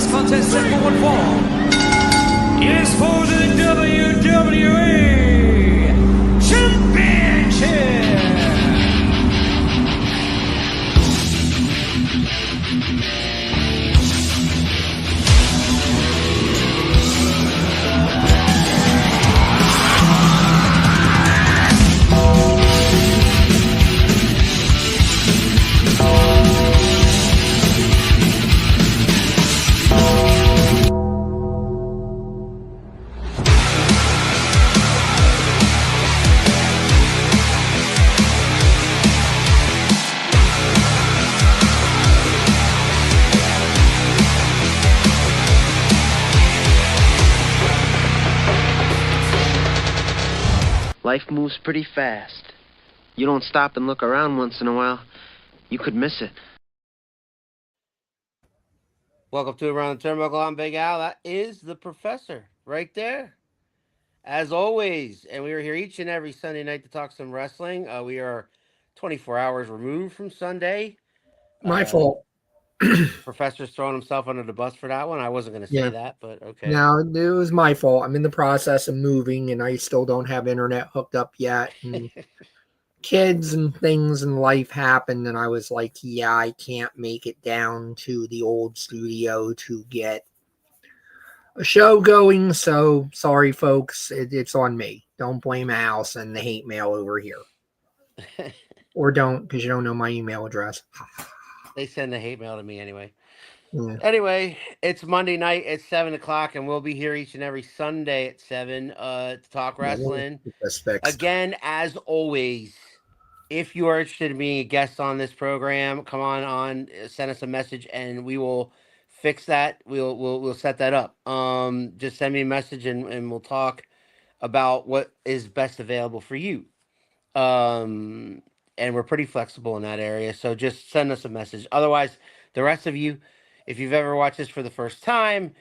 This contest set for one fall is for the WWE Championship. Life moves pretty fast. You don't stop and look around once in a while, you could miss it. Welcome to Around the Turnbuckle. I'm Big Al. That is the professor right there, as always. And we are here each and every Sunday night to talk some wrestling. We are 24 hours removed from Sunday. My fault. Professor's throwing himself under the bus for that one. I wasn't going to say that, but okay. No, it was my fault. I'm in the process of moving, and I still don't have internet hooked up yet. And kids and things in life happened, and I was like, yeah, I can't make it down to the old studio to get a show going. So sorry, folks. It's on me. Don't blame Al and the hate mail over here. Or don't, because you don't know my email address. They send the hate mail to me anyway. Yeah. Anyway, it's Monday night at 7 o'clock, and we'll be here each and every Sunday at 7 to talk wrestling. Again, as always, if you are interested in being a guest on this program, come on, send us a message, and we will fix that. We'll set that up. Just send me a message, and we'll talk about what is best available for you. And we're pretty flexible in that area, so just send us a message. Otherwise, the rest of you, if you've ever watched this for the first time,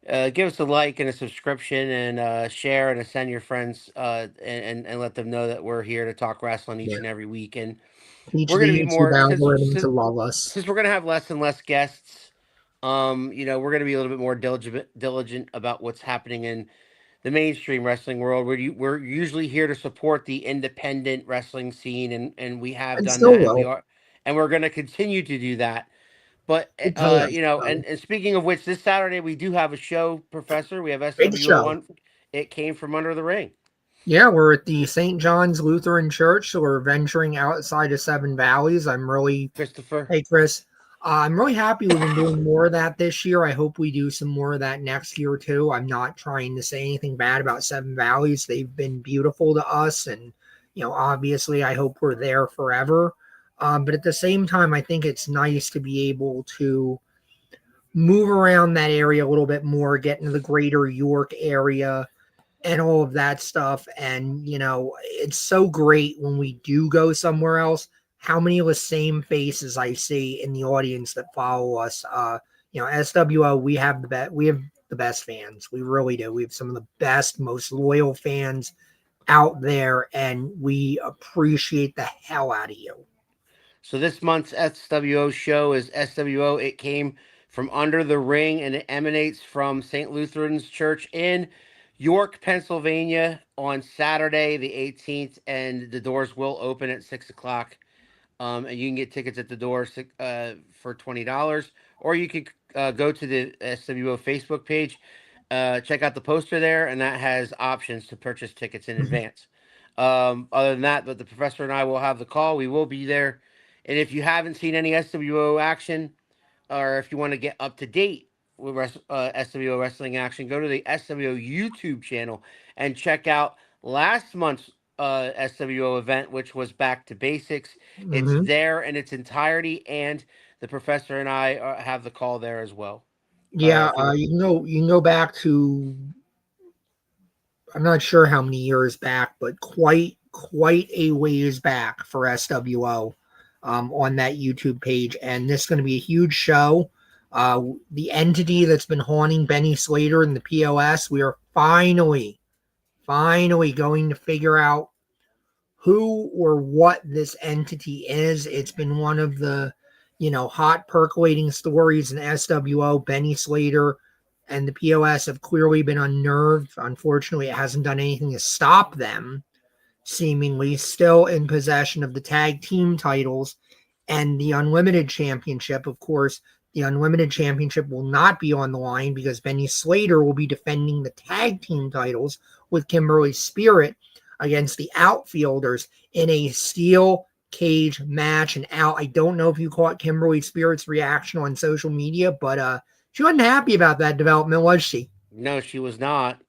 give us a like and a subscription, and share and send your friends, and let them know that we're here to talk wrestling each and every week. And Teach we're going to be more to love us. Since we're going to have less and less guests. We're going to be a little bit more diligent about what's happening in the mainstream wrestling world. We're usually here to support the independent wrestling scene, and we have done that, and we're going to continue to do that. But and speaking of which, this Saturday we do have a show, Professor. We have SWO1. It came from under the ring. Yeah, we're at the St. John's Lutheran Church, so we're venturing outside of Seven Valleys. Christopher. Hey, Chris. I'm really happy we've been doing more of that this year. I hope we do some more of that next year, too. I'm not trying to say anything bad about Seven Valleys. They've been beautiful to us, and, obviously I hope we're there forever. But at the same time, I think it's nice to be able to move around that area a little bit more, get into the greater York area and all of that stuff. And, it's so great when we do go somewhere else, how many of the same faces I see in the audience that follow us. SWO, we have the best fans. We really do. We have some of the best, most loyal fans out there, and we appreciate the hell out of you. So this month's SWO show is SWO. It came from under the ring, and it emanates from St. Lutheran's Church in York, Pennsylvania on Saturday, the 18th, and the doors will open at 6 o'clock. And you can get tickets at the door for $20, or you could go to the SWO Facebook page, check out the poster there, and that has options to purchase tickets in advance. Other than that, but the professor and I will have the call. We will be there. And if you haven't seen any SWO action, or if you want to get up to date with SWO wrestling action, go to the SWO YouTube channel and check out last month's SWO event, which was Back to Basics. It's there in its entirety, and the professor and I have the call there as well. Yeah, you can go back to, I'm not sure how many years back, but quite a ways back for SWO on that YouTube page. And this is going to be a huge show. The entity that's been haunting Benny Slater and the POS, we are finally going to figure out who or what this entity is. It's been one of the hot percolating stories in SWO. Benny Slater and the POS have clearly been unnerved. Unfortunately, it hasn't done anything to stop them, seemingly still in possession of the tag team titles and the Unlimited Championship. Of course, the Unlimited Championship will not be on the line because Benny Slater will be defending the tag team titles with Kimberly Spirit against the Outfielders in a steel cage match. And I don't know if you caught Kimberly Spirit's reaction on social media, but she wasn't happy about that development, was she? No, she was not.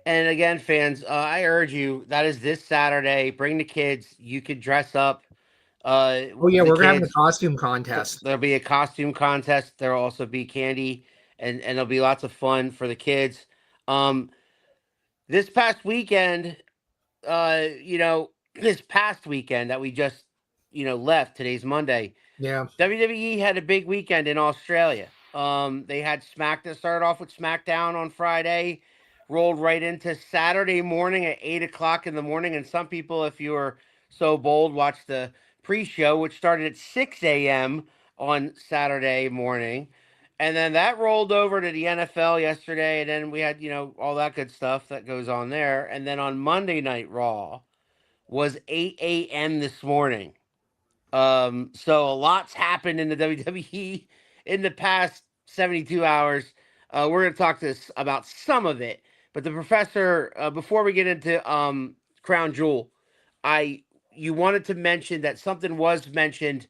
And again, fans, I urge you, that is this Saturday. Bring the kids. You could dress up. Oh yeah, The we're having a kids. costume contest. There'll be a costume contest. There'll also be candy, and there'll be lots of fun for the kids. Um, this past weekend, this past weekend that we just, left. Today's Monday. Yeah. WWE had a big weekend in Australia. They had SmackDown, started off with SmackDown on Friday, rolled right into Saturday morning at 8 o'clock in the morning. And some people, if you were so bold, watched the pre-show, which started at 6 a.m. on Saturday morning. And then that rolled over to the NFL yesterday. And then we had, all that good stuff that goes on there. And then on Monday Night Raw was 8 a.m. this morning. So a lot's happened in the WWE in the past 72 hours. We're going to talk about some of it, but the professor, before we get into Crown Jewel, you wanted to mention that something was mentioned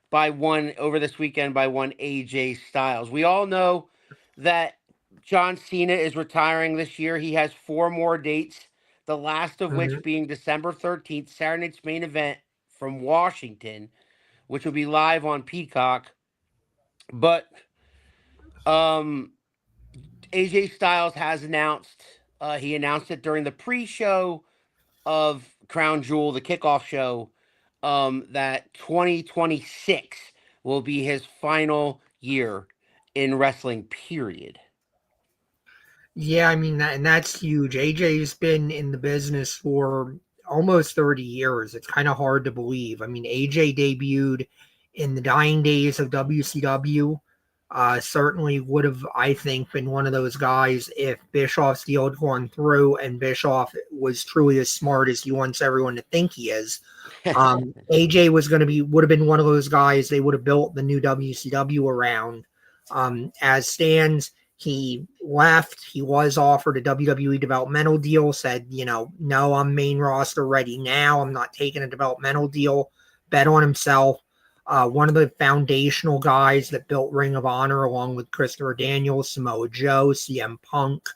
by one over this weekend by one AJ Styles. We all know that John Cena is retiring this year. He has 4 more dates, the last of which Mhm. being December 13th, Saturday night's main event from Washington, which will be live on Peacock. But um, AJ Styles has announced, he announced it during the pre-show of Crown Jewel, the kickoff show, that 2026 will be his final year in wrestling, period. Yeah, I mean that's huge. AJ's been in the business for almost 30 years. It's kind of hard to believe. I mean, AJ debuted in the dying days of WCW. Certainly would have, I think, been one of those guys if Bischoff's deal had gone through and Bischoff was truly as smart as he wants everyone to think he is. AJ would have been one of those guys they would have built the new WCW around. As stands, he left. He was offered a WWE developmental deal, said, no, I'm main roster ready now. I'm not taking a developmental deal. Bet on himself. One of the foundational guys that built Ring of Honor along with Christopher Daniels, Samoa Joe, CM Punk,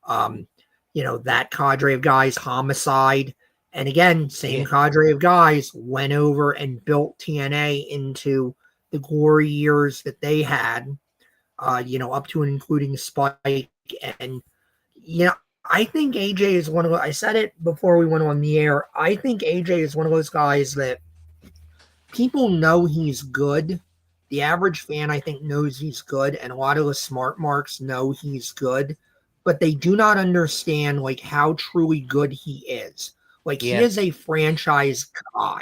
that cadre of guys, Homicide. And again, same Yeah. cadre of guys went over and built TNA into the glory years that they had, up to and including Spike. And, I think AJ is one of, I said it before we went on the air, I think AJ is one of those guys that people know he's good. The average fan, I think, knows he's good, and a lot of the smart marks know he's good, but they do not understand like how truly good he is. Like he Yeah. is a franchise guy.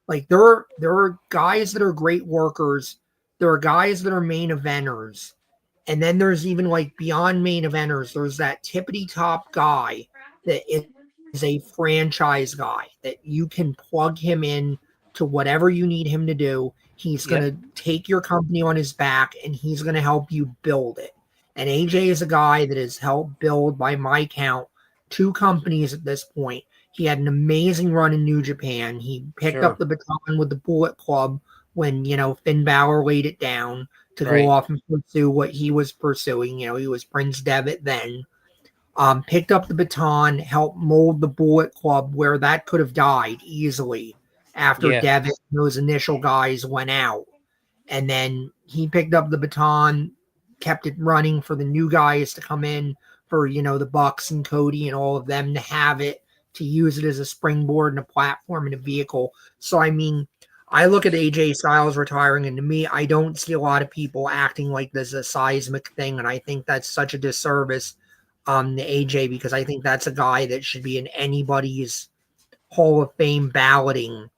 Like there are guys that are great workers. There are guys that are main eventers. And then there's even like beyond main eventers, there's that tippity top guy that is a franchise guy that you can plug him in to whatever you need him to do. He's going Yep. to take your company on his back and he's going to help you build it. And AJ is a guy that has helped build, by my count, 2 companies at this point. He had an amazing run in New Japan. He picked up Sure. the baton with the Bullet Club when, Finn Balor laid it down to go Right. off and pursue what he was pursuing. He was Prince Devitt then. Picked up the baton, helped mold the Bullet Club where that could have died easily after Yeah. Devitt and those initial guys went out. And then he picked up the baton, kept it running for the new guys to come in, for, the Bucks and Cody and all of them to have it, to use it as a springboard and a platform and a vehicle. So, I mean, I look at AJ Styles retiring, and to me, I don't see a lot of people acting like this is a seismic thing. And I think that's such a disservice to AJ, because I think that's a guy that should be in anybody's Hall of Fame balloting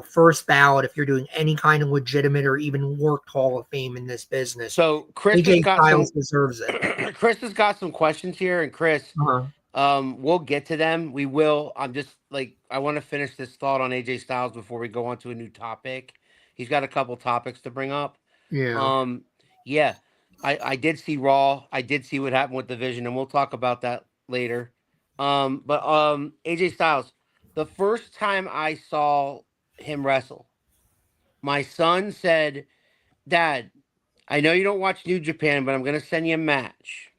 first ballot if you're doing any kind of legitimate or even worked Hall of Fame in this business. So Chris has AJ got Styles some. deserves it. Chris has got some questions here, and Chris, Uh-huh. we'll get to them. We will. I'm just like I want to finish this thought on AJ Styles before we go on to a new topic. He's got a couple topics to bring up. Yeah. Um, yeah, I did see Raw. I did see what happened with the Vision, and we'll talk about that later. But AJ Styles, the first time I saw him wrestle, my son said, "Dad, I know you don't watch New Japan, but I'm gonna send you a match."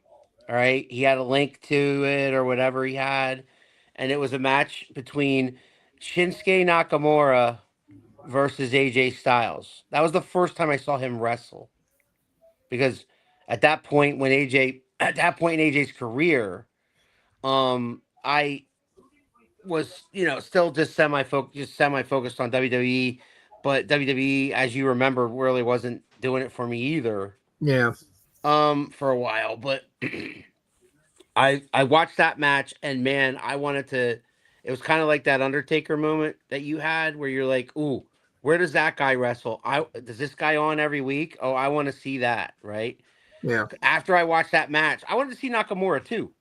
All right, he had a link to it or whatever he had, and it was a match between Shinsuke Nakamura versus AJ Styles. That was the first time I saw him wrestle because at that point in AJ's career, I was still just semi focused on WWE, but WWE, as you remember, really wasn't doing it for me either. Yeah. For a while, but I watched that match and man, I wanted to. It was kind of like that Undertaker moment that you had where you're like, "Ooh, where does that guy wrestle? I does this guy on every week? Oh, I want to see that." Right Yeah. after I watched that match, I wanted to see Nakamura too,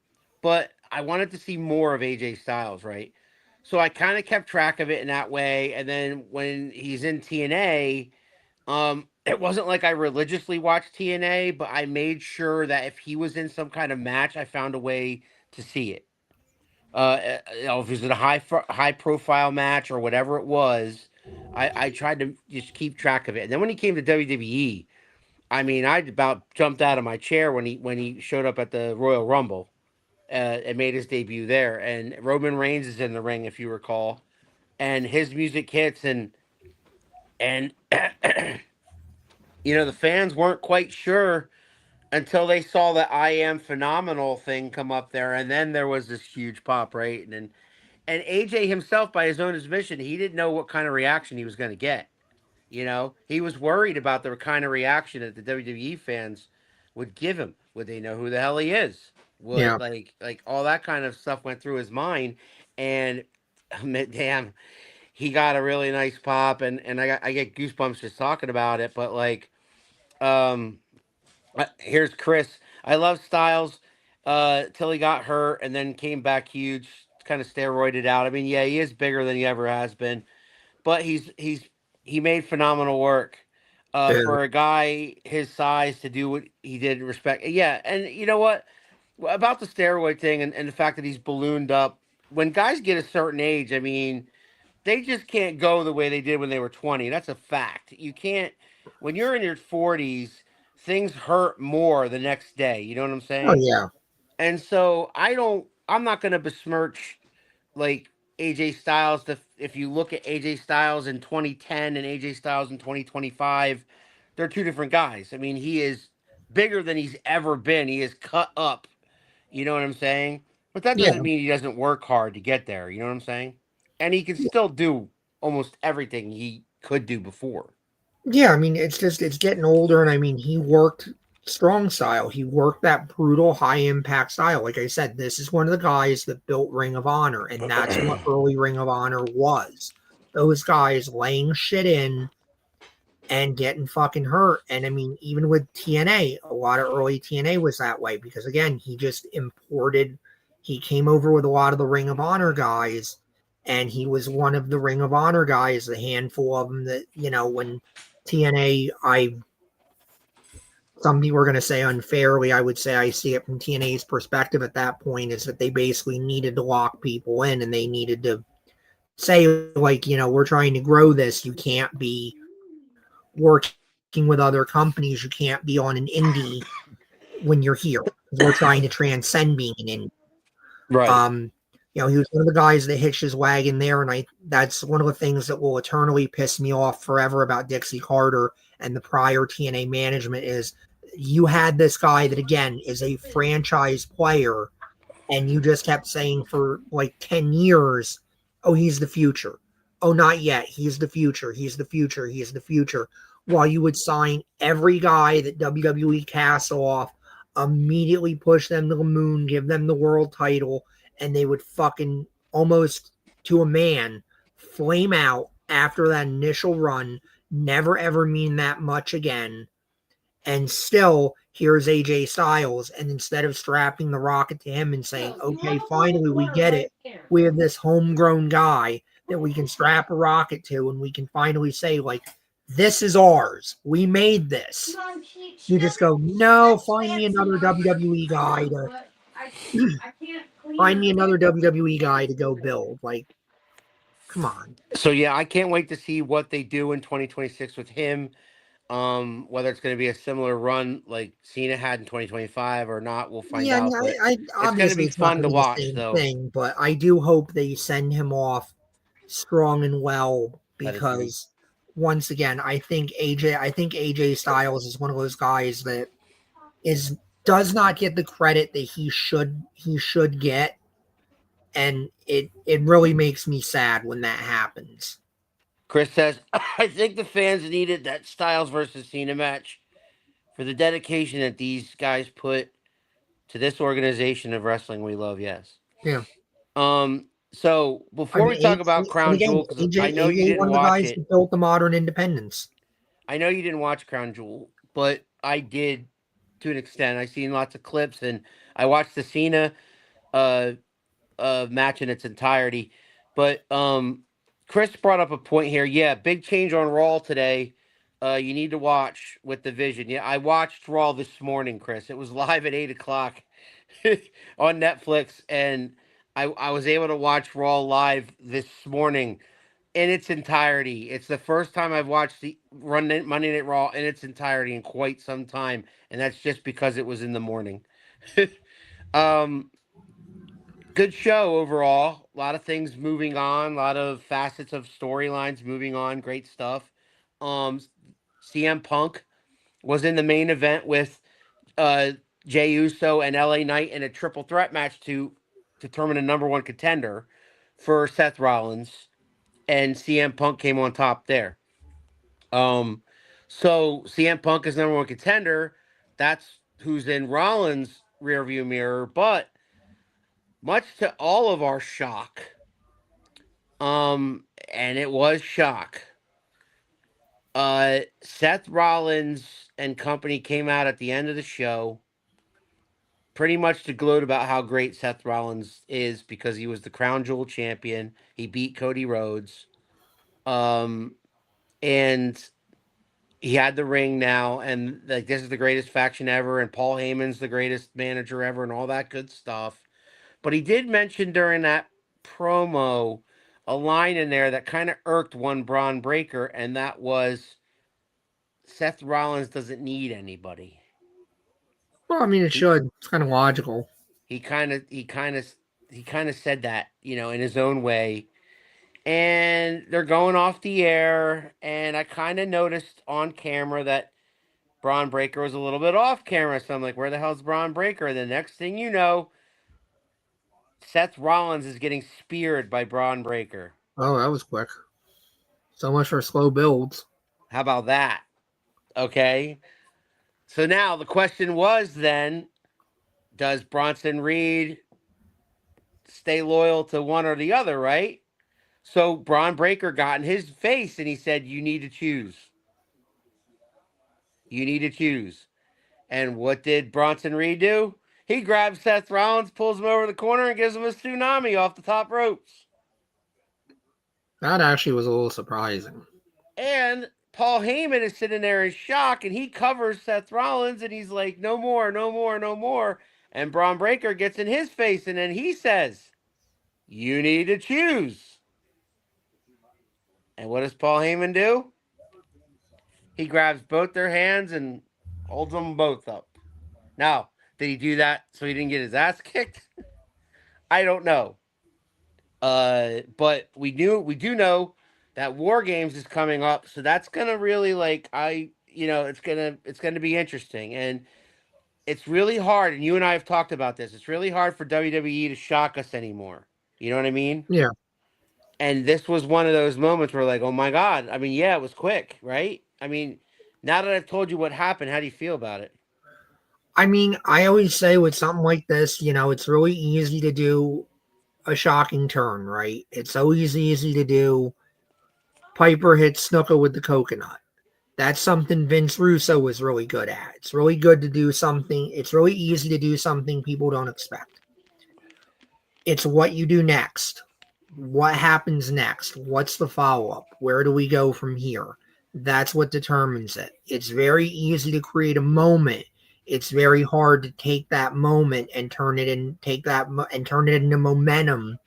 but I wanted to see more of AJ Styles. Right, so I kind of kept track of it in that way. And then when he's in TNA, it wasn't like I religiously watched TNA, but I made sure that if he was in some kind of match, I found a way to see it. If it was a high profile match or whatever it was, I tried to just keep track of it. And then when he came to WWE, I mean, I about jumped out of my chair when he showed up at the Royal Rumble and made his debut there. And Roman Reigns is in the ring, if you recall, and his music hits and the fans weren't quite sure until they saw the "I am phenomenal" thing come up there, and then there was this huge pop, right? And AJ himself, by his own admission, he didn't know what kind of reaction he was going to get. He was worried about the kind of reaction that the WWE fans would give him. Would they know who the hell he is? Yeah. Would like all that kind of stuff went through his mind, and damn, he got a really nice pop, and I get goosebumps just talking about it. But like, um, here's Chris. I love Styles till he got hurt and then came back huge, kind of steroided out. I mean, yeah, he is bigger than he ever has been, but he made phenomenal work Yeah. for a guy his size to do what he did. Respect, yeah, and you know what about the steroid thing and the fact that he's ballooned up. When guys get a certain age, I mean, they just can't go the way they did when they were 20. That's a fact. You can't when you're in your 40s, things hurt more the next day. You know what I'm Oh saying? yeah. And so I'm not going to besmirch like AJ Styles if you look at AJ Styles in 2010 and AJ Styles in 2025, they're two different guys. I mean, he is bigger than he's ever been. He is cut up. You know what I'm saying? But that Yeah. doesn't mean he doesn't work hard to get there. You know what I'm saying? And he can still do almost everything he could do before. Yeah, I mean, it's getting older, and I mean, he worked strong style. He worked that brutal, high impact style. Like I said, this is one of the guys that built Ring of Honor, and that's what early Ring of Honor was. Those guys laying shit in and getting fucking hurt. And I mean, even with TNA, a lot of early TNA was that way because again, he just imported. He came over with a lot of the Ring of Honor guys, and he was one of the Ring of Honor guys, the handful of them that when TNA, some people are going to say unfairly. I would say I see it from TNA's perspective at that point is that they basically needed to lock people in and they needed to say, like, we're trying to grow this. You can't be working with other companies. You can't be on an indie when you're here. We're trying to transcend being an indie. Right. Um, he was one of the guys that hitched his wagon there, and that's one of the things that will eternally piss me off forever about Dixie Carter and the prior TNA management is you had this guy that again is a franchise player, and you just kept saying for like 10 years, oh, he's the future. Oh, not yet. He's the future. He's the future. He's the future. While you would sign every guy that WWE casts off, immediately push them to the moon, give them the world title, and they would fucking almost to a man flame out after that initial run, never ever mean that much again. And still, here's AJ Styles. And instead of strapping the rocket to him and saying, okay, finally we get it, we have this homegrown guy that we can strap a rocket to, and we can finally say, like, this is ours. We made this. You just go, no, find me another WWE guy to go build. Like, come on. So yeah, I can't wait to see what they do in 2026 with him. Whether it's going to be a similar run like Cena had in 2025 or not, we'll find Yeah, out. But I it's going to obviously be it's not fun going to to be the watch, same though. thing, but I do hope they send him off strong and well, That is true. because once again, I think AJ Styles is one of those guys that does not get the credit that he should get, and it really makes me sad when that happens. Chris says, I think the fans needed that Styles versus Cena match for the dedication that these guys put to this organization of wrestling we love. Yes. Yeah. So I before we talk mean, about and Crown again, Jewel, because I know you AJ, didn't one of the watch guys it. that built the modern independence. I know you didn't watch Crown Jewel, but I did to an extent. I seen lots of clips, and I watched the Cena uh, match in its entirety. But Chris brought up a point here. Yeah, big change on Raw today. You need to watch with the Vision. Yeah, I watched Raw this morning, Chris. It was live at 8 o'clock on Netflix, and I was able to watch Raw live this morning in its entirety. It's the first time I've watched the Monday Night Raw in its entirety in quite some time, and that's just because it was in the morning. um, Good show overall. A lot of things moving on, a lot of facets of storylines moving on. Great stuff. Um, CM Punk was in the main event with uh Jey Uso and LA Knight in a triple threat match to determine a number one contender for Seth Rollins, and CM Punk came on top there. Um, so CM Punk is number one contender. That's who's in Rollins' rearview mirror. But much to all of our shock, and it was shock. Seth Rollins and company came out at the end of the show, pretty much to gloat about how great Seth Rollins is because he was the Crown Jewel champion. He beat Cody Rhodes. And he had the ring now, and like this is the greatest faction ever, and Paul Heyman's the greatest manager ever, and all that good stuff. But he did mention during that promo a line in there that kind of irked one Braun Breaker, and that was Seth Rollins doesn't need anybody. Well, I mean, it He should. It's kind of logical. he kind of said that, in his own way. And they're going off the air, and I kind of noticed on camera that Braun Breaker was a little bit off camera. So I'm like, where the hell's Braun Breaker? And the next thing you know, Seth Rollins is getting speared by Braun Breaker. Oh, that was quick. So much for slow builds. How about that? Okay. So now the question was then, does Bronson Reed stay loyal to one or the other, right? So Braun Breaker got in his face and he said, you need to choose. You need to choose. And what did Bronson Reed do? He grabs Seth Rollins, pulls him over the corner, and gives him a tsunami off the top ropes. That actually was a little surprising. And Paul Heyman is sitting there in shock, and he covers Seth Rollins, and he's like, no more, no more, no more. And Braun Breaker gets in his face, and then he says, you need to choose. And what does Paul Heyman do? He grabs both their hands and holds them both up. Now, did he do that so he didn't get his ass kicked? I don't know. But we do know that War Games is coming up, so that's gonna really it's gonna be interesting, and it's really hard. And you and I have talked about this. It's really hard for WWE to shock us anymore. You know what I mean? Yeah. And this was one of those moments where, like, oh my god. I mean, yeah, it was quick, right? I mean, now that I've told you what happened, how do you feel about it? I mean, I always say with something like this, it's really easy to do a shocking turn, right? It's always easy to Piper hits Snuka with the coconut. That's something Vince Russo was really good at. It's really good to do something. It's really easy to do something people don't expect. It's what you do next. What happens next? What's the follow up? Where do we go from here? That's what determines it. It's very easy to create a moment. It's very hard to take that moment and turn it into momentum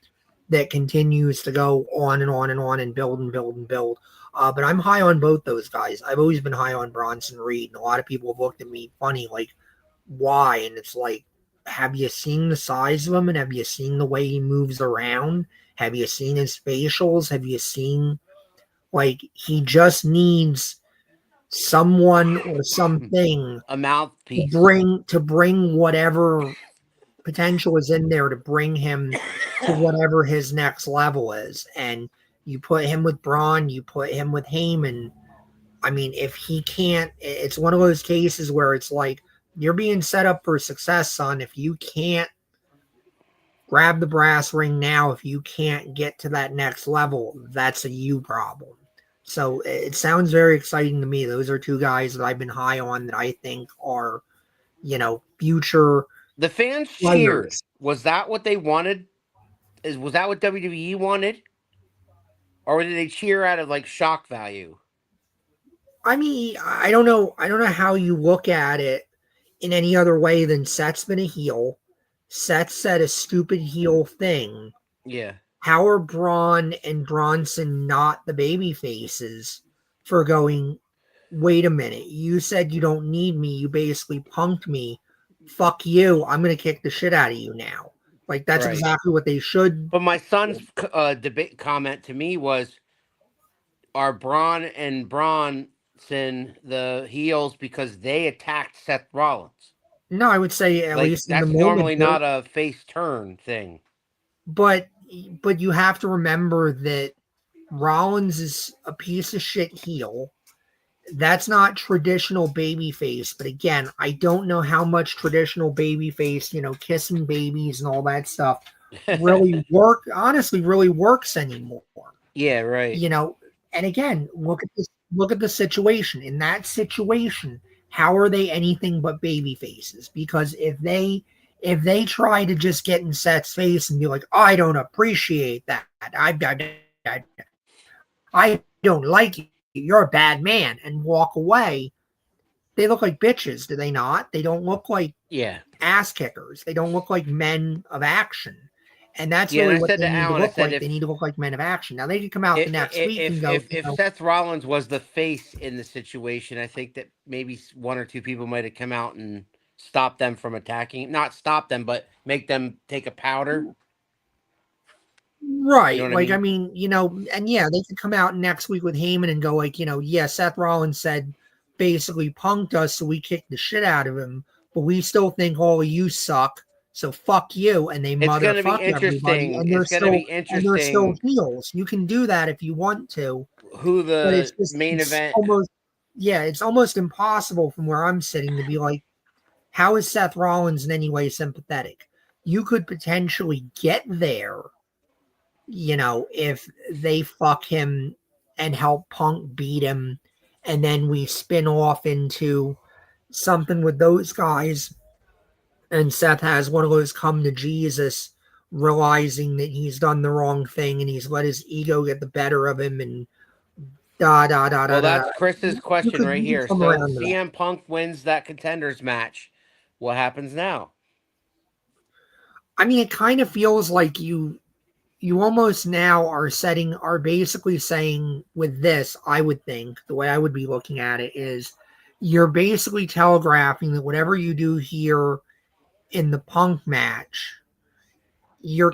that continues to go on and on and on and build and build and build. But I'm high on both those guys. I've always been high on Bronson Reed, and a lot of people have looked at me funny, like, why? And it's like, have you seen the size of him, and have you seen the way he moves around? Have you seen his facials? Have you seen, like, he just needs someone or something A mouthpiece. to bring whatever potential is in there to bring him to whatever his next level is. And you put him with Braun, you put him with Heyman. I mean, if he can't, it's one of those cases where it's like, you're being set up for success, son. If you can't grab the brass ring now, if you can't get to that next level, that's a you problem. So it sounds very exciting to me. Those are two guys that I've been high on that I think are, future. The fans cheered. Was that what they wanted? Was that what WWE wanted? Or did they cheer out of like shock value? I mean, I don't know. I don't know how you look at it in any other way than Seth's been a heel. Seth said a stupid heel thing. Yeah. How are Braun and Bronson not the baby faces for going, wait a minute, you said you don't need me. You basically punked me. Fuck you. I'm going to kick the shit out of you now. Like, that's Right. exactly what they should. But my son's debate comment to me was, are Braun and Bronson the heels because they attacked Seth Rollins? No, I would say at least in the moment. That's normally not a face turn thing. But you have to remember that Rollins is a piece of shit heel. That's not traditional babyface. But again, I don't know how much traditional babyface, kissing babies and all that stuff really really works anymore. Yeah, right. And again, look at the situation. In that situation, how are they anything but baby faces? Because if they try to just get in Seth's face and be like, I don't appreciate that, I don't like you, you're a bad man, and walk away, they look like bitches, do they not? They don't look like ass kickers. They don't look like men of action. And that's really what they need to look like. They need to look like men of action. Now, they can come out the next week and go. If Seth Rollins was the face in the situation, I think that maybe one or two people might have come out and stop them from attacking. Not stop them, but make them take a powder. Right. I mean, and yeah, they could come out next week with Heyman and go like, Seth Rollins said basically punked us, so we kicked the shit out of him, but we still think all of you suck. So fuck you, and they motherfuck everybody, and they're still heels. You can do that if you want to. Who the main event? It's almost impossible from where I'm sitting to be like, how is Seth Rollins in any way sympathetic? You could potentially get there, if they fuck him and help Punk beat him, and then we spin off into something with those guys. And Seth has one of those come to Jesus, realizing that he's done the wrong thing and he's let his ego get the better of him, and Well, that's Chris's question right here. So CM Punk wins that contenders match. What happens now? I mean, it kind of feels like you almost now are basically saying with this, I would think, the way I would be looking at it is, you're basically telegraphing that whatever you do here in the Punk match, you're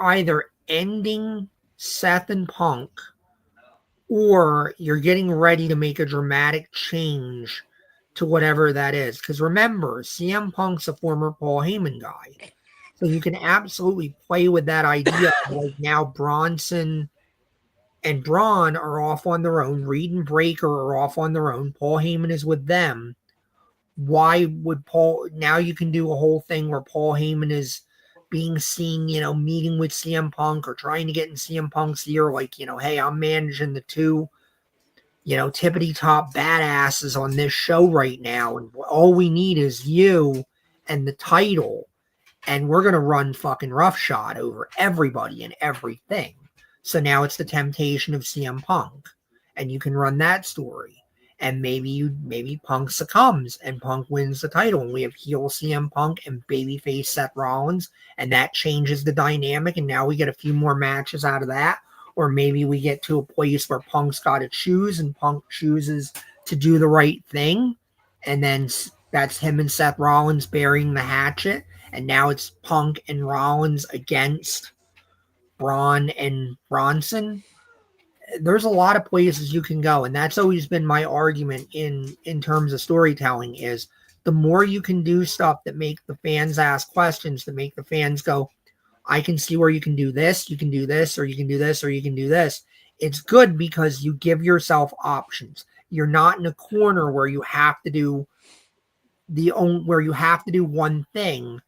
either ending Seth and Punk, or you're getting ready to make a dramatic change to whatever that is. Because remember, CM Punk's a former Paul Heyman guy. So you can absolutely play with that idea of like now Bronson and Braun are off on their own. Reed and Breaker are off on their own. Paul Heyman is with them. Why would now you can do a whole thing where Paul Heyman is being seen, meeting with CM Punk or trying to get in CM Punk's ear, like, hey, I'm managing the two, tippity top badasses on this show right now. And all we need is you and the title. And we're going to run fucking roughshod over everybody and everything. So now it's the temptation of CM Punk. And you can run that story. And maybe Punk succumbs and Punk wins the title. And we have heel CM Punk and babyface Seth Rollins. And that changes the dynamic. And now we get a few more matches out of that. Or maybe we get to a place where Punk's got to choose and Punk chooses to do the right thing. And then that's him and Seth Rollins burying the hatchet. And now it's Punk and Rollins against Braun and Bronson. There's a lot of places you can go, and that's always been my argument in terms of storytelling is the more you can do stuff that make the fans ask questions, that make the fans go, I can see where you can do this, you can do this, or you can do this, or you can do this. It's good because you give yourself options. You're not in a corner where you have to do one thing.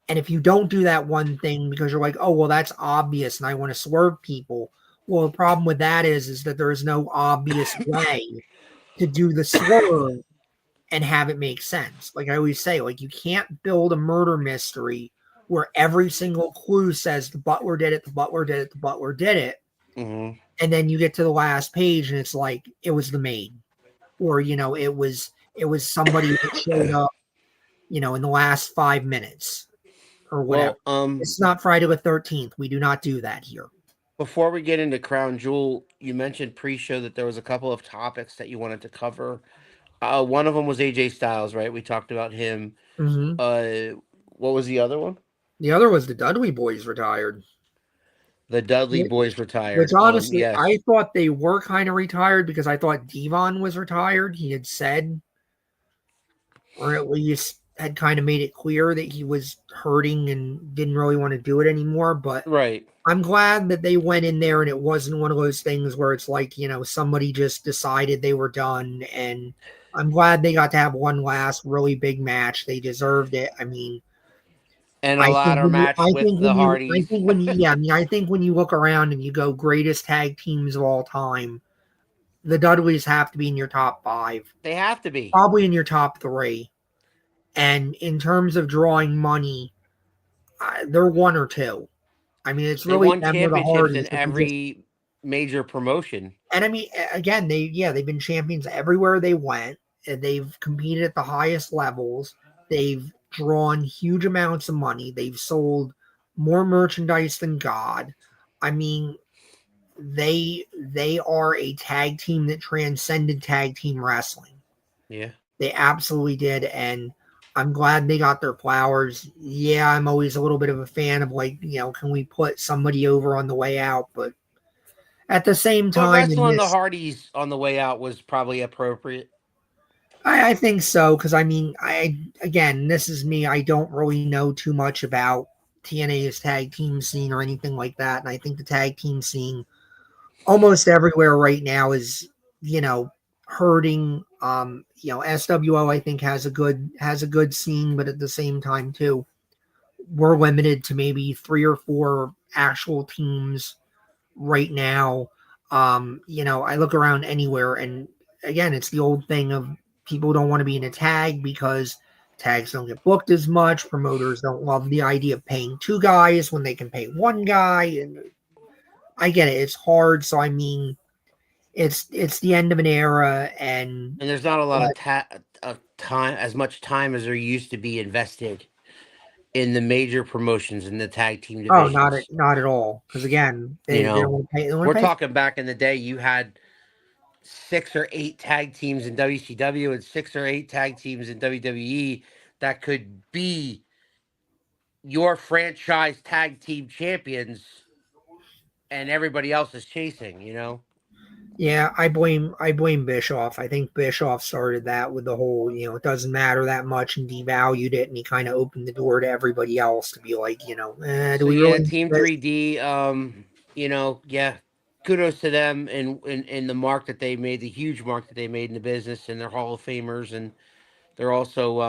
And if you don't do that one thing because you're like, oh, well, that's obvious and I want to swerve people. Well, the problem with that is that there is no obvious way to do the swerve and have it make sense. Like I always say, like you can't build a murder mystery where every single clue says the butler did it, the butler did it, the butler did it. Mm-hmm. And then you get to the last page and it's like, it was the maid. Or, it was somebody that showed up, in the last 5 minutes or whatever. Well, It's not Friday the 13th. We do not do that here. before we get into Crown Jewel, you mentioned pre-show that there was a couple of topics that you wanted to cover. One of them was AJ Styles, right? We talked about him. Mm-hmm. What was the other one? The other was the Dudley boys retired. The Dudley boys retired. Which honestly, yes. I thought they were kind of retired because I thought Devon was retired. He had said, or at least had kind of made it clear that he was hurting and didn't really want to do it anymore. But right. I'm glad that they went in there and it wasn't one of those things where it's like, somebody just decided they were done. And I'm glad they got to have one last really big match. They deserved it. I mean, and a ladder match with the Hardys. I think when you look around and you go greatest tag teams of all time, the Dudleys have to be in your top 5. They have to be. Probably in your top 3. And in terms of drawing money, they're 1 or 2. I mean, it's really they won them or the championships Hardys. in every major promotion. And I mean, again, they've been champions everywhere they went. They've competed at the highest levels. They've drawn huge amounts of money. They've sold more merchandise than God. I mean, they are a tag team that transcended tag team wrestling. Yeah. They absolutely did. And I'm glad they got their flowers. Yeah, I'm always a little bit of a fan of like, can we put somebody over on the way out? But at the same time, wrestling the Hardys on the way out was probably appropriate. I think so, because I mean, this is me. I don't really know too much about TNA's tag team scene or anything like that, and I think the tag team scene almost everywhere right now is, hurting. SWO I think has a good scene, but at the same time too, we're limited to maybe 3 or 4 actual teams right now. I look around anywhere, and again, it's the old thing of people don't want to be in a tag because tags don't get booked as much. Promoters don't love the idea of paying 2 guys when they can pay 1 guy. And I get it. It's hard. So, I mean, it's the end of an era. And there's not a lot of time, as much time as there used to be invested in the major promotions in the tag team divisions. Oh, not at all. Because again, they don't want to pay. We're talking back in the day, you had 6 or 8 tag teams in WCW and 6 or 8 tag teams in WWE that could be your franchise tag team champions, and everybody else is chasing. Yeah, I blame Bischoff. I think Bischoff started that with the whole, it doesn't matter that much, and devalued it, and he kind of opened the door to everybody else to be like, do we really Team 3D, kudos to them and the mark that they made, the huge mark that they made in the business, and they're Hall of Famers, and They're also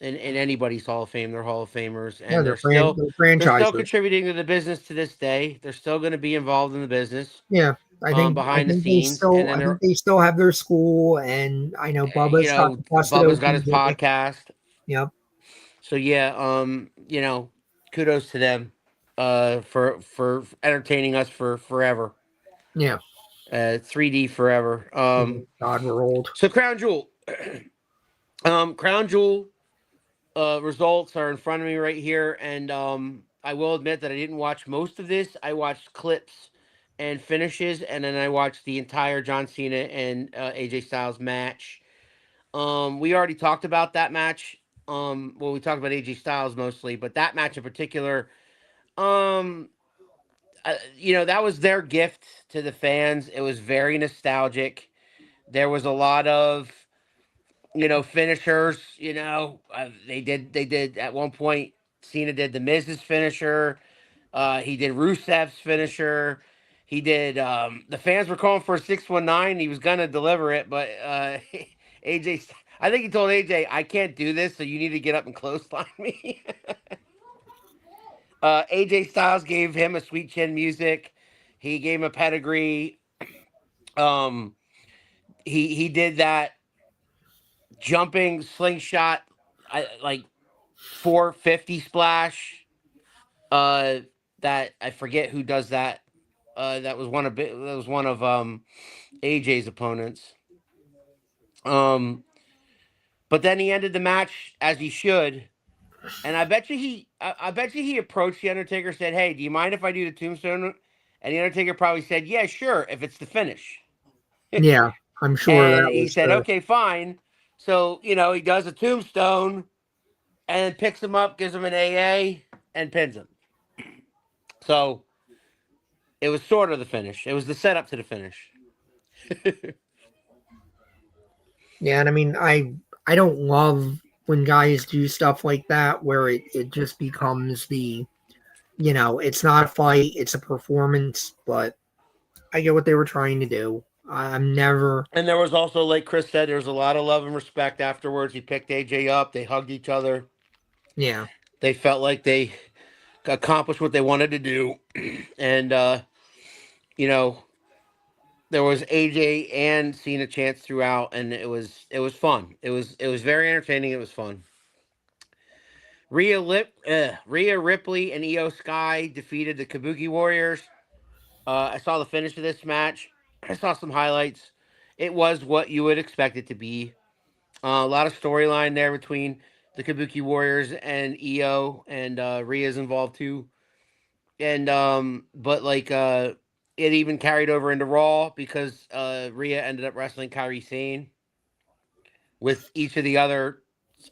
in anybody's Hall of Fame. They're Hall of Famers, Yeah, and they're they're still franchisers. contributing to the business to this day. They're still going to be involved in the business Yeah, I behind the think scenes, and then they still have their school, and I know Bubba's got the busted Bubba's got open his gimmick. podcast. Yep. So yeah, kudos to them for entertaining us for forever. Yeah. 3D forever. God, we're old. So Crown Jewel. Crown Jewel results are in front of me right here, and I will admit that I didn't watch most of this. I watched clips and finishes, and then I watched the entire John Cena and AJ Styles match. We already talked about that match. Well, we talked about AJ Styles mostly, but that match in particular, um, that was their gift to the fans. It was very nostalgic. There was a lot of finishers. They did at one point. Cena did the Miz's finisher. He did Rusev's finisher. He did. The fans were calling for a 619. He was gonna deliver it, but AJ. I think he told AJ, "I can't do this, so you need to get up and clothesline me." AJ Styles gave him a sweet chin music. He gave him a pedigree. Um, he did that jumping slingshot, like 450 splash. Uh, that I forget who does that. That was one of AJ's opponents. Um, but then he ended the match as he should, and I bet you he approached the Undertaker, said, "Hey, do you mind if I do the tombstone?" And the Undertaker probably said, "Yeah, sure, if it's the finish." Yeah, I'm sure And that he was said, "Okay, fine." So he does a tombstone and picks him up, gives him an AA, and pins him. So it was sort of the finish. It was the setup to the finish. yeah, and I mean, I don't love when guys do stuff like that where it just becomes it's not a fight, it's a performance, but I get what they were trying to do. I'm never, And there was also, like Chris said, there was a lot of love and respect afterwards. He picked AJ up. They hugged each other. yeah, They felt like they accomplished what they wanted to do. And, you know, there was AJ and Cena chants throughout, and it was fun. It was very entertaining. It was fun. Rhea Ripley and Io Sky defeated the Kabuki Warriors. I saw the finish of this match. I saw some highlights. It was what you would expect it to be. A lot of storyline there between the Kabuki Warriors and Io, and Rhea's involved too. And but like it even carried over into Raw because Rhea ended up wrestling Kairi Sane with each of the other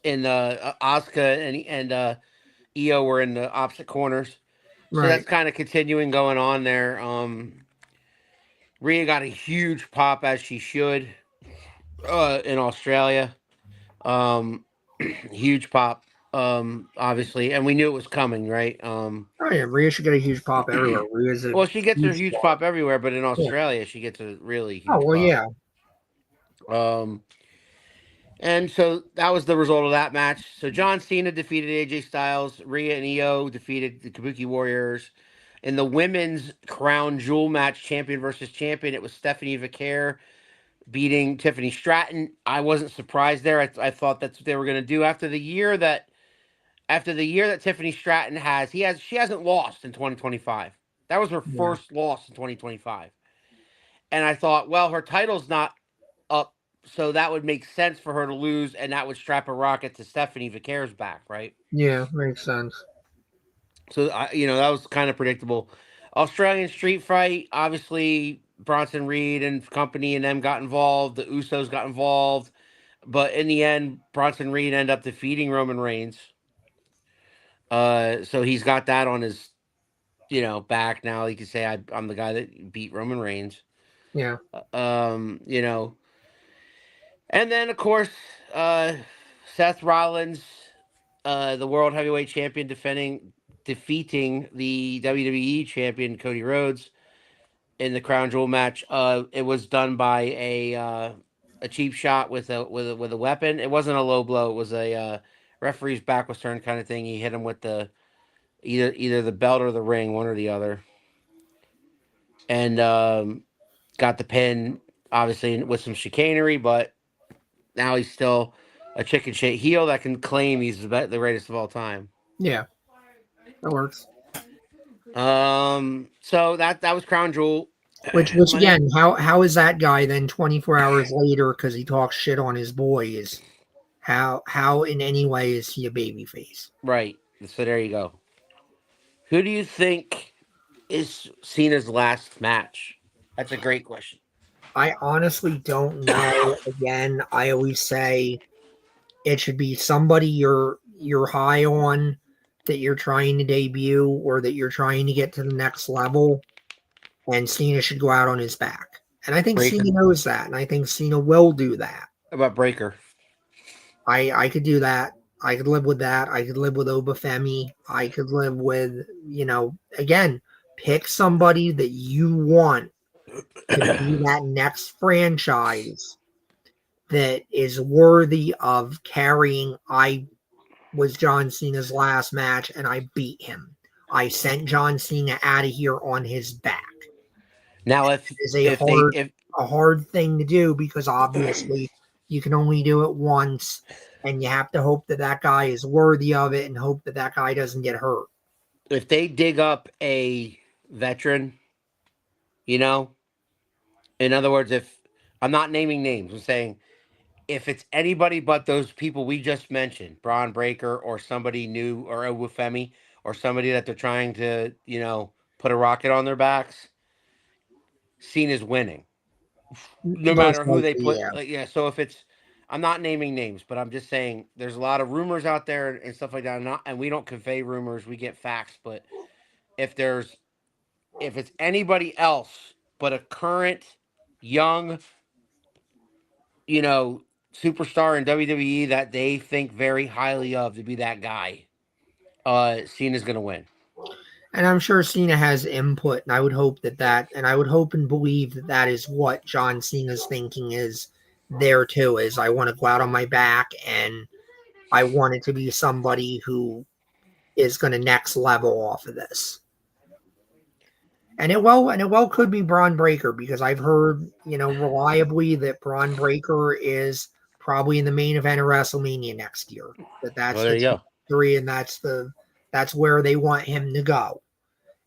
in Asuka and Io were in the opposite corners. So right. that's kind of continuing going on there. Rhea got a huge pop as she should in Australia. Um, huge pop, obviously, and we knew it was coming, right? Oh yeah, Rhea should get a huge pop everywhere. Rhea's a Well, she gets a huge huge star. pop everywhere, but in Yeah. Australia, she gets a really Oh huge well, pop. yeah, Um, and so that was the result of that match. So John Cena defeated AJ Styles. Rhea and Io defeated the Kabuki Warriors. In the women's crown jewel match, champion versus champion, it was Stephanie Vicaire beating Tiffany Stratton. I wasn't surprised there. I thought that's what they were going to do after the year that Tiffany Stratton she hasn't lost in 2025. That was her yeah, first loss in 2025. And I thought, well, her title's not up, so that would make sense for her to lose, and that would strap a rocket to Stephanie Vicaire's back, right? yeah, makes sense. So that was kind of predictable. Australian street fight, obviously Bronson Reed and company and them got involved. The Usos got involved, but in the end, Bronson Reed ended up defeating Roman Reigns. So he's got that on his back now. He can say I'm the guy that beat Roman Reigns. Yeah, You know, and then of course, uh, Seth Rollins, the World Heavyweight Champion, defeating the WWE Champion Cody Rhodes in the Crown Jewel match. It was done by a cheap shot with a weapon. It wasn't a low blow. It was a referee's back was turned kind of thing. He hit him with the either the belt or the ring, one or the other, and got the pin. Obviously with some chicanery, but now he's still a chicken shit heel that can claim he's the greatest of all time. Yeah, that works. So that was Crown Jewel. Which Money. again, how is that guy then 24 hours later because he talks shit on his boys? How in any way is he a babyface? Right. So there you go. Who do you think is Cena's last match? That's a great question. I honestly don't know. Again, I always say it should be somebody you're high on, that you're trying to debut or that you're trying to get to the next level, and Cena should go out on his back. And I think Breaker. Cena knows that, and I think Cena will do that. How about Breaker? I could do that. I could live with that. I could live with Obafemi. I could live with, again, pick somebody that you want to be that next franchise that is worthy of carrying. I was John Cena's last match and I beat him. I sent John Cena out of here on his back. Now, It is if they if a hard thing to do because obviously you can only do it once, and you have to hope that that guy is worthy of it and hope that that guy doesn't get hurt. if they dig up a veteran, you know, in other words, if I'm not naming names, I'm saying if it's anybody but those people we just mentioned, Braun Breaker or somebody new or Owufemi or somebody that they're trying to, put a rocket on their backs, Cena's winning. No Most matter who they likely, put, yeah. yeah. So if it's, I'm not naming names, but I'm just saying there's a lot of rumors out there and stuff like that. And we don't convey rumors, we get facts. But if there's, if it's anybody else but a current young, you know, superstar in WWE that they think very highly of to be that guy, Cena's gonna win. And I'm sure Cena has input, and I would hope and I would hope and believe that that is what John Cena's thinking is there too. Is I want to go out on my back, and I want it to be somebody who is going to next level off of this. And it well could be Braun Breaker because I've heard, reliably that Braun Breaker is probably in the main event of WrestleMania next year. Well, That's there the you top go. three, and that's where they want him to go.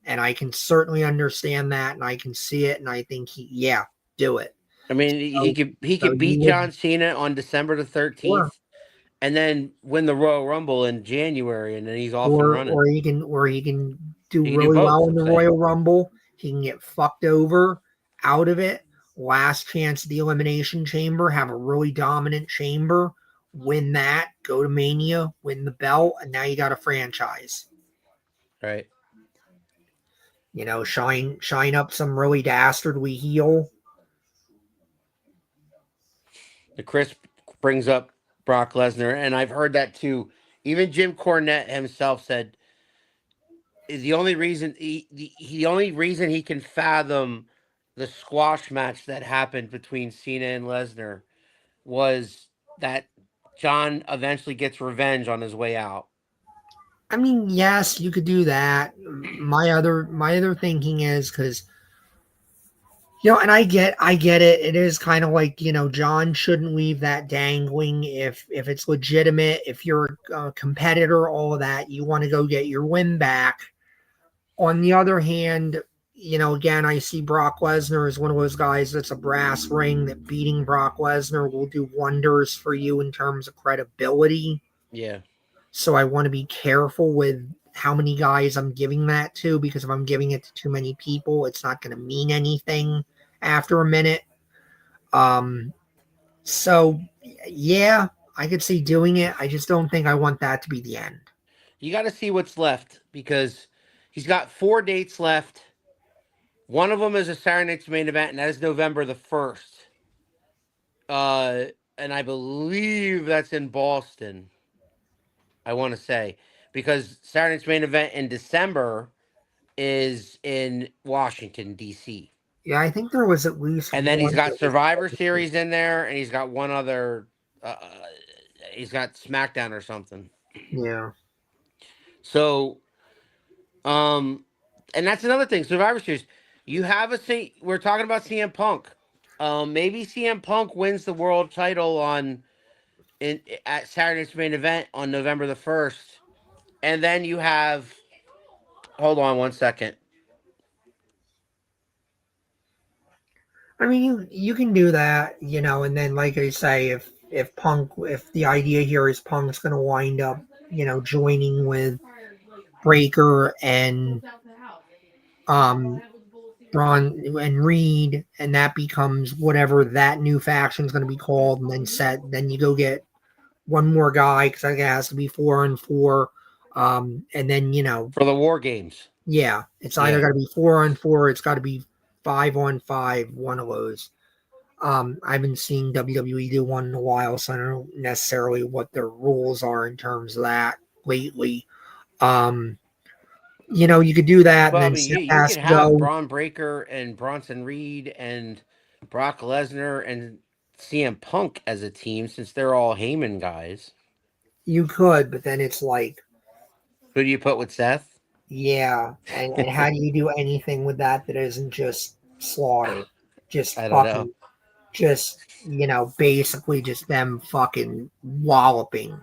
And I can certainly understand that, and I can see it, and I think yeah, do it. I mean, he So, could he so could you beat would, John Cena on December the or 13th, and then win the Royal Rumble in January, and then he's off and or running. he can do He can do really well both. in I'm the saying. Royal Rumble. He can get fucked over out of it. Last chance of the Elimination Chamber, have a really dominant chamber, win that, go to Mania, win the belt, and now you got a franchise. Right. Shine up some really dastardly heel. The Chris brings up Brock Lesnar, and I've heard that too. Even Jim Cornette himself said is the only reason he can fathom the squash match that happened between Cena and Lesnar was that John eventually gets revenge on his way out. I mean, yes, you could do that. My other thinking is because and I get it. It is kind of like, John shouldn't leave that dangling. If it's legitimate, if you're a competitor, all of that, you want to go get your win back. On the other hand, again, I see Brock Lesnar as one of those guys that's a brass ring, that beating Brock Lesnar will do wonders for you in terms of credibility. Yeah. So I want to be careful with how many guys I'm giving that to, because if I'm giving it to too many people, it's not going to mean anything after a minute. Um, so yeah, I could see doing it. I just don't think I want that to be the end. You got to see what's left because he's got 4 dates left. One of them is a Saturday Night's Main Event, and that is November the 1st. Uh, and I believe that's in Boston. I want to say because Saturday Night's Main Event in December is in Washington D.C. Yeah, I think there was at least And then he's one got that was Survivor Series in there, and he's got one other. He's got SmackDown or something. yeah. So, um, and that's another thing. Survivor Series. You have a C. We're talking about CM Punk. Maybe CM Punk wins the world title on in at Saturday's main event on November the 1st, and then you have. Hold on one second. I mean, you can do that, and then like I say, if the idea here is Punk's going to wind up, joining with Breaker and um Braun and Reed, and that becomes whatever that new faction is going to be called, and then you go get one more guy because I think it has to be 4-on-4, and then For the War Games. yeah, it's either Yeah. got to be 4-on-4, it's got to be 5-on-5, one of those. I haven't seen WWE do one in a while, so I don't know necessarily what their rules are in terms of that lately. Um, you could do that, and Well, I then mean, Seth you has could to have go. Braun Breaker and Bronson Reed and Brock Lesnar and CM Punk as a team since they're all Heyman guys. You could, but then it's like, Who do you put with Seth? yeah, and how do you do anything with that isn't just slaughter, just I don't know. fucking, just basically just them fucking walloping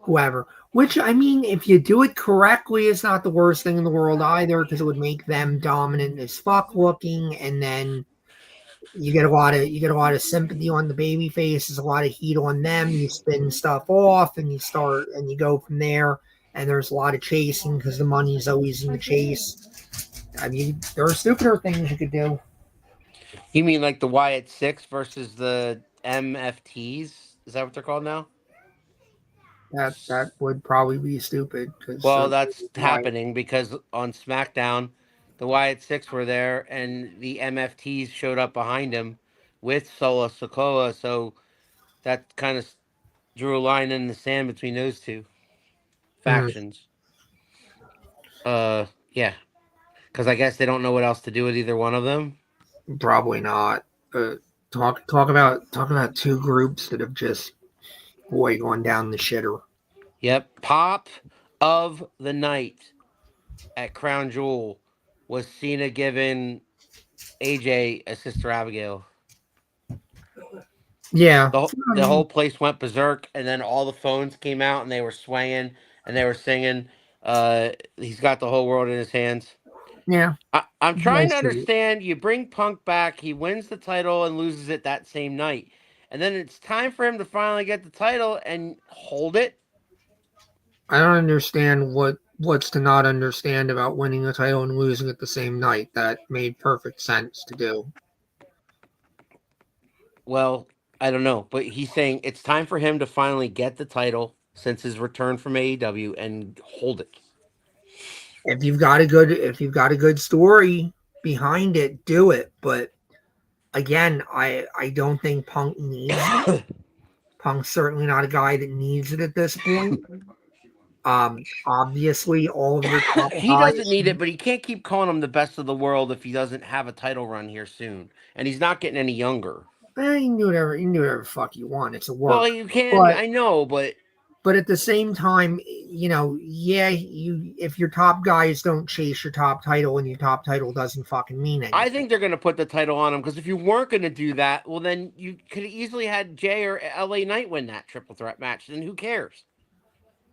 whoever. Which, I mean, if you do it correctly, it's not the worst thing in the world either, because it would make them dominant as fuck looking, and then you get a lot of sympathy on the baby faces, a lot of heat on them. You spin stuff off, and you go from there. And there's a lot of chasing because the money's always in the chase. I mean, there are stupider things you could do. You mean like the Wyatt Six versus the MFTs? Is that what they're called now? That would probably be stupid because Well, that's happening because on SmackDown, the Wyatt Six were there and the MFTs showed up behind him with Solo Sokoa. So that kind of drew a line in the sand between those two factions. Yeah, because I guess they don't know what else to do with either one of them. probably not. Talk about two groups that have just boy gone down the shitter. Yep. Pop of the night at Crown Jewel was Cena giving AJ a Sister Abigail. Yeah, I The mean, whole place went berserk, and then all the phones came out, and they were swaying, and they were singing. He's got the whole world in his hands. yeah, I'm trying nice to to understand. You bring Punk back, he wins the title and loses it that same night, and then it's time for him to finally get the title and hold it. I don't understand what's to not understand about winning a title and losing it the same night. That made perfect sense to do. Well, I don't know, but he's saying it's time for him to finally get the title since his return from AEW and hold it. If you've got a good story behind it, do it. But again, I don't think Punk needs it. Punk's certainly not a guy that needs it at this point. Obviously, all of your top He doesn't guys. need it, but he can't keep calling him the best of the world if he doesn't have a title run here soon, and he's not getting any younger. You can do whatever the fuck you want. It's a Well, work. you can, But I know, but but at the same time, yeah, if your top guys don't chase your top title and your top title doesn't fucking mean I anything. think they're going to put the title on him because if you weren't going to do that, well, then you could have easily had Jay or LA Knight win that triple threat match. Then who cares?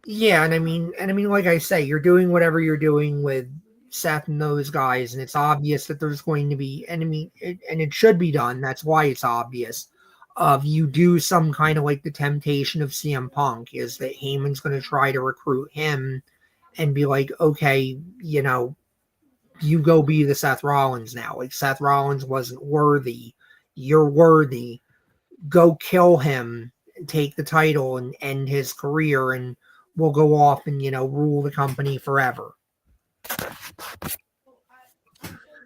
Yeah, and I mean, like I say, you're doing whatever you're doing with Seth and those guys, and it's obvious that there's going to be enemy, and it should be done. That's why it's obvious. Of you do some kind of like the temptation of CM Punk is that Heyman's going to try to recruit him and be like, okay, you go be the Seth Rollins now. Like Seth Rollins wasn't worthy. You're worthy. Go kill him, take the title and end his career, and we'll go off and rule the company forever.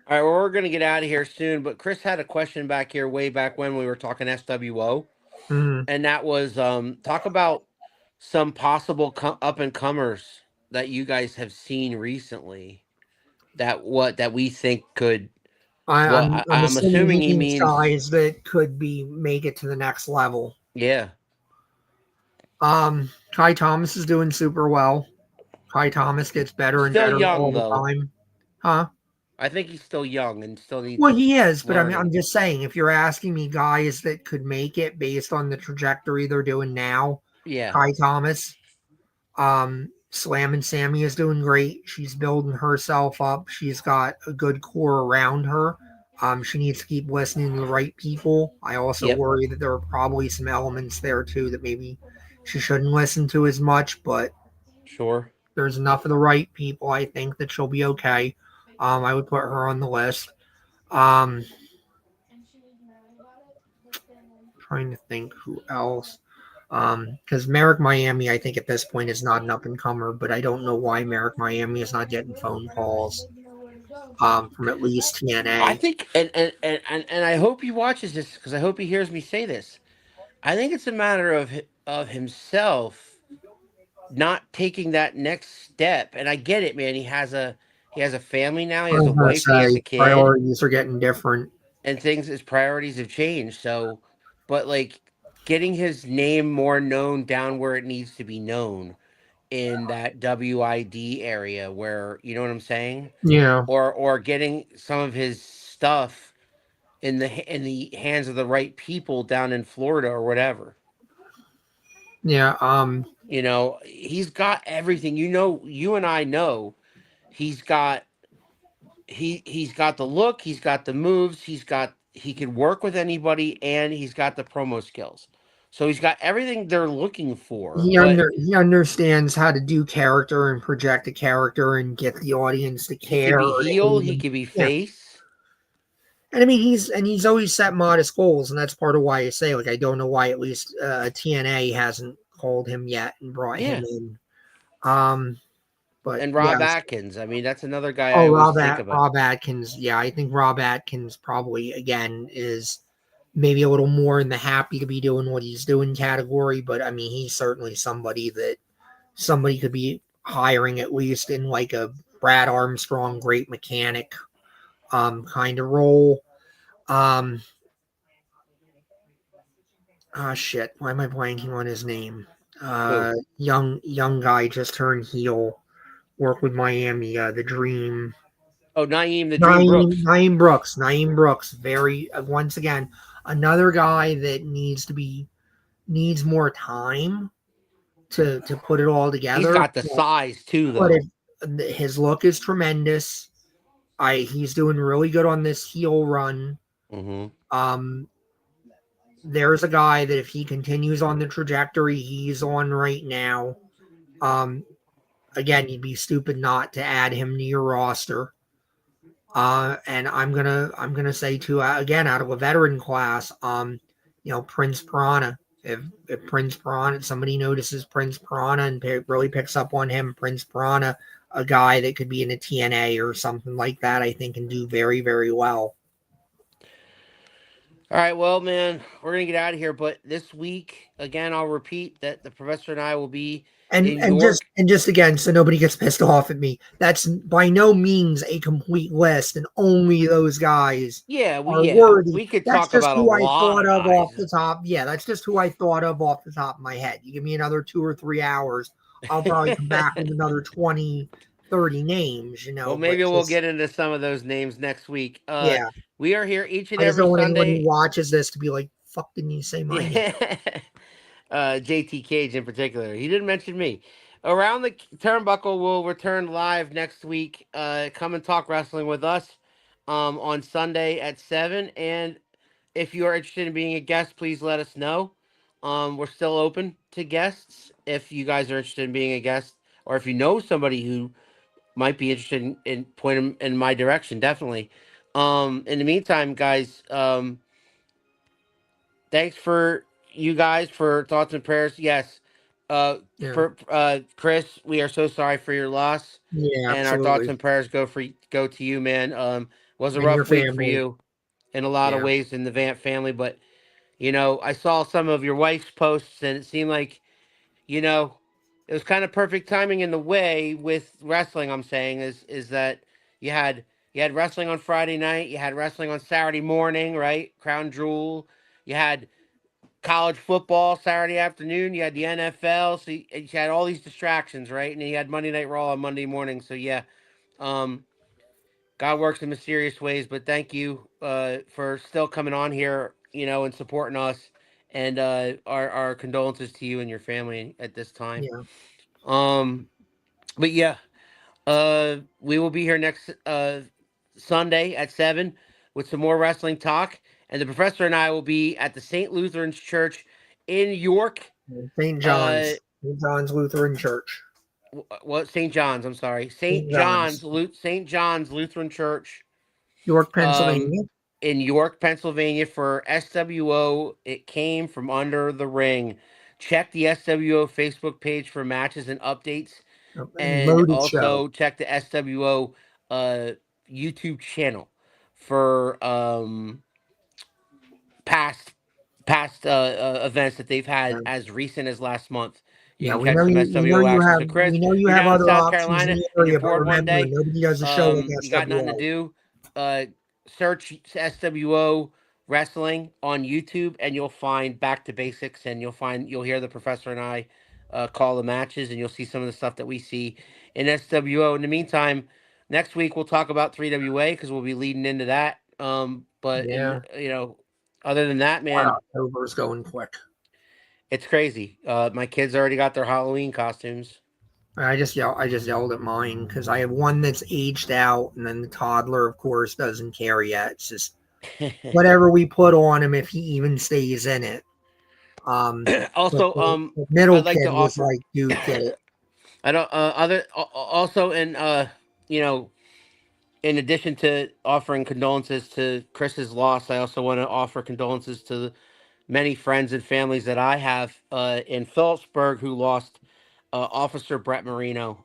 All right, well, we're going to get out of here soon, but Chris had a question back here way back when we were talking SWO, Mm. and that was talk about some possible up and comers that you guys have seen recently that we think could Well, I'm I'm assuming assuming he he means means, guys that could be make it to the next level. yeah, Kai Thomas is doing super well. Kai Thomas gets better and still better young all the though. time. Huh? I think he's still young and still needs Well, he is, but I'm learning. just saying, if you're asking me guys that could make it based on the trajectory they're doing now, Yeah, Kai Thomas, Slam and Sammy is doing great. She's building herself up. She's got a good core around her. She needs to keep listening to the right people. I also yep, worry that there are probably some elements there too that maybe she shouldn't listen to as much, but sure. there's enough of the right people. I think that she'll be okay. I would put her on the list. Um, Trying to think who else. Because Merrick Miami, I think at this point is not an up and comer, but I don't know why Merrick Miami is not getting phone calls from at least I TNA. think, and I hope he watches this because I hope he hears me say this. I think it's a matter of of himself not taking that next step. And I get it, man. He has a family now. He I has a was gonna wife. He has say a kid, priorities are getting different. and things his priorities have changed. So, but like getting his name more known down where it needs to be known in that WID area, where you know what I'm saying, Yeah, or getting some of his stuff in the hands of the right people down in Florida or whatever. yeah. You know, he's got everything. You know, you and I know he's got he's got the look, he's got the moves, he can work with anybody, and he's got the promo skills. So he's got everything they're looking for. But He understands how to do character and project a character and get the audience to he could care be or to heel, hate he him. could be Yeah. face. And I mean, he's always set modest goals, and that's part of why I say, like, I don't know why at least TNA hasn't called him yet and brought him Yeah. in. Um, but And yeah. Rob Atkins. I mean, that's another guy I Oh, always think about. Rob Atkins. Yeah, I think Rob Atkins probably again is maybe a little more in the happy to be doing what he's doing category, but I mean, he's certainly somebody that somebody could be hiring at least in like a Brad Armstrong, great mechanic, kind of role. Um, Shit. Why am I blanking on his name? Who? Young guy just turned heel. Work with Miami. The Dream. Oh, Naeem the Dream Brooks. Naeem Brooks. Very once again another guy that needs more time to put it all He's together. got the size too, But though. his look is tremendous. He's doing really good on this heel run. Hmm. Um, there's a guy that if he continues on the trajectory he's on right now, um, again, you'd be stupid not to add him to your roster. And I'm gonna say too again out of a veteran class, Prince Piranha. If Prince Piranha, somebody notices Prince Piranha and really picks up on him, Prince Piranha, a guy that could be in a TNA or something like that, I think can do very very well. All right, well, man, we're gonna get out of here. But this week, again, I'll repeat that the professor and I will be And in York. just again, so nobody gets pissed off at me. That's by no means a complete list, and only those guys are Yeah, worthy. we could That's talk just about a who I lot thought of of guys. off the top. Yeah, that's just who I thought of off the top of my head. You give me another 2 or 3 hours, I'll probably come back with another 20, 30 names, Well, but maybe we'll just, get into some of those names next week. yeah. We are here each and I just every don't want anyone who Sunday. watches this to be like, fuck, didn't you say my name? Yeah. JT Cage in particular. He didn't mention me. Around the Turnbuckle will return live next week. Come and talk wrestling with us on Sunday at 7. And if you are interested in being a guest, please let us know. We're still open to guests if you guys are interested in being a guest, or if you know somebody who might be interested in point them in my direction, definitely. In the meantime, guys, thanks for you guys for thoughts and prayers. Yes, Yeah, for Chris, we are so sorry for your loss, yeah, and our thoughts absolutely. and prayers go to you, man. Was a And your rough week for family. you in a lot of Yeah. ways in the Vant family, but you know, I saw some of your wife's posts, and it seemed like you know, it was kind of perfect timing in the way with wrestling. I'm saying is that you had You had wrestling on Friday night. You had wrestling on Saturday morning, right? Crown Jewel. You had college football Saturday afternoon. You had the NFL. So you had all these distractions, right? And then you had Monday Night Raw on Monday morning. So yeah, um, God works in mysterious ways. But thank you for still coming on here, and supporting us. And our condolences to you and your family at this time. Yeah. But yeah, we will be here next Sunday at 7 with some more wrestling talk. And the professor and I will be at the St. Lutheran's Church in York. St. Uh, John's. St. John's Lutheran Church. what St. John's? I'm sorry, St. John's. St. John's Lutheran Church, York, um, Pennsylvania. in York, Pennsylvania for SWO. It came from under the ring. Check the SWO Facebook page for matches and updates, and Loaded show. also check the SWO YouTube channel for past events that they've had Yeah. as recent as last month. You Yeah, can we catch know some you. SWO actions. So Chris, We know you you're have down in other South options in Carolina the and you're area, but bored one remember, day, nobody does a show like you got nothing to SWO. do, search SWO wrestling on YouTube and you'll find Back to Basics, and you'll hear the professor and I call the matches, and you'll see some of the stuff that we see in SWO. In the meantime, next week we'll talk about 3WA because we'll be leading into that. But Yeah. other than that, man, October's going quick. it's crazy. My kids already got their Halloween costumes. I just yelled at mine because I have one that's aged out, and then the toddler, of course, doesn't care yet. It's just whatever we put on him, if he even stays in it. Also, the middle I'd like kid to was offer. like, dude, get it. I don't. Also, in in addition to offering condolences to Chris's loss, I also want to offer condolences to the many friends and families that I have in Phillipsburg who lost Officer Brett Marino.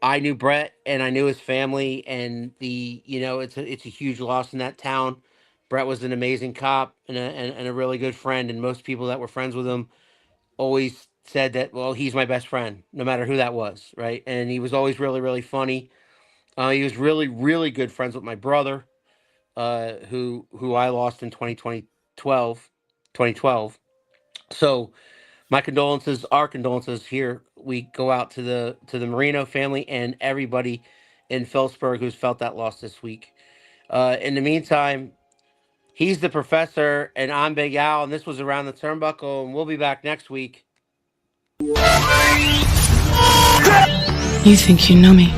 I knew Brett and I knew his family, and it's a huge loss in that town. Brett was an amazing cop and a really good friend, and most people that were friends with him always said that, well, he's my best friend, no matter who that was, right? And he was always really, really funny. He was really, really good friends with my brother, who I lost in 2012. So my condolences, our condolences here. We go out to the Marino family and everybody in Phillipsburg who's felt that loss this week. In the meantime, he's the professor, and I'm Big Al, and this was Around the Turnbuckle, and we'll be back next week. You think you know me?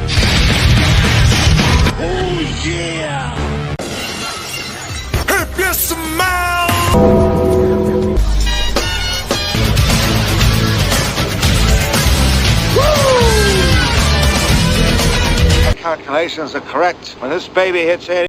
Oh, yeah. If you smile. Calculations are correct. When this baby hits 80.